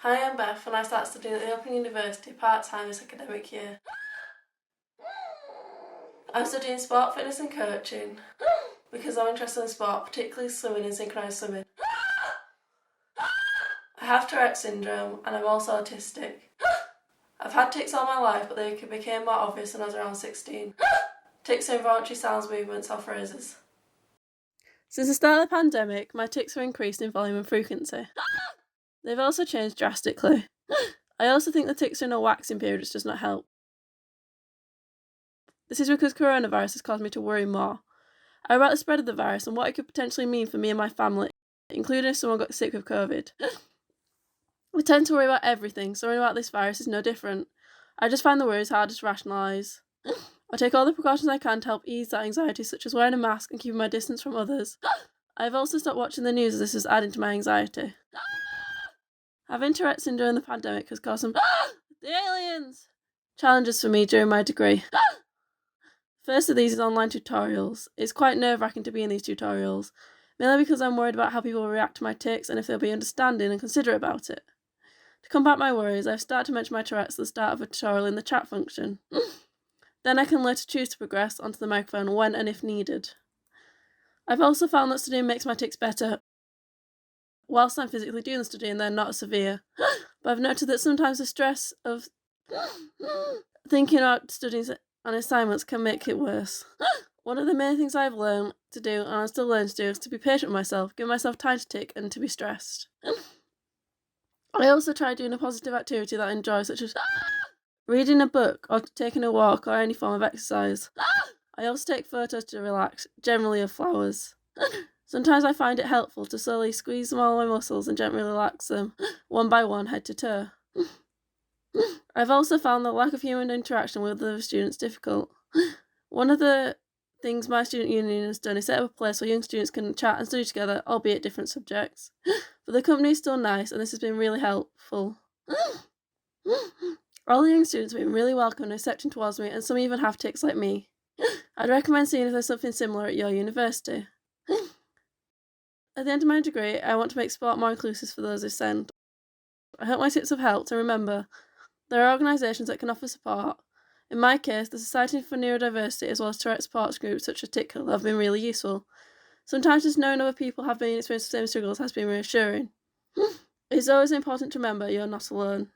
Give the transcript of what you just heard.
Hi, I'm Beth and I started studying at the Open University part-time this academic year. I'm studying sport, fitness and coaching because I'm interested in sport, particularly swimming and synchronised swimming. I have Tourette syndrome and I'm also autistic. I've had tics all my life, but they became more obvious when I was around 16. Tics are involuntary sounds, movements or phrases. Since the start of the pandemic, my tics have increased in volume and frequency. They've also changed drastically. I also think the tics are in a waxing period, which does not help. This is because coronavirus has caused me to worry more. I worry about the spread of the virus and what it could potentially mean for me and my family, including if someone got sick with COVID. We tend to worry about everything, so worrying about this virus is no different. I just find the worries harder to rationalise. I take all the precautions I can to help ease that anxiety, such as wearing a mask and keeping my distance from others. I've also stopped watching the news as this is adding to my anxiety. Having Tourette syndrome in the pandemic has caused some the aliens challenges for me during my degree. First of these is online tutorials. It's quite nerve-wracking to be in these tutorials, mainly because I'm worried about how people will react to my tics and if they'll be understanding and considerate about it. To combat my worries, I've started to mention my Tourette's at the start of a tutorial in the chat function. Then I can later choose to progress onto the microphone when and if needed. I've also found that studying makes my tics better whilst I'm physically doing the studying, they're not severe. But I've noted that sometimes the stress of thinking about studying and assignments can make it worse. One of the main things I've learned to do, and I'm still learning to do, is to be patient with myself, give myself time to tic and to be stressed. I also try doing a positive activity that I enjoy, such as reading a book or taking a walk or any form of exercise. I also take photos to relax, generally of flowers. Sometimes I find it helpful to slowly squeeze them all my muscles and gently relax them, one by one, head to toe. I've also found the lack of human interaction with other students difficult. One of the things my student union has done is set up a place where young students can chat and study together, albeit different subjects. But the company is still nice and this has been really helpful. All the young students have been really welcoming and accepting towards me, and some even have tics like me. I'd recommend seeing if there's something similar at your university. At the end of my degree, I want to make sport more inclusive for those who send. I hope my tips have helped, and remember, there are organisations that can offer support. In my case, the Society for Neurodiversity as well as Tourette sports groups such as Tick have been really useful. Sometimes just knowing other people have been experiencing the same struggles has been reassuring. It's always important to remember you're not alone.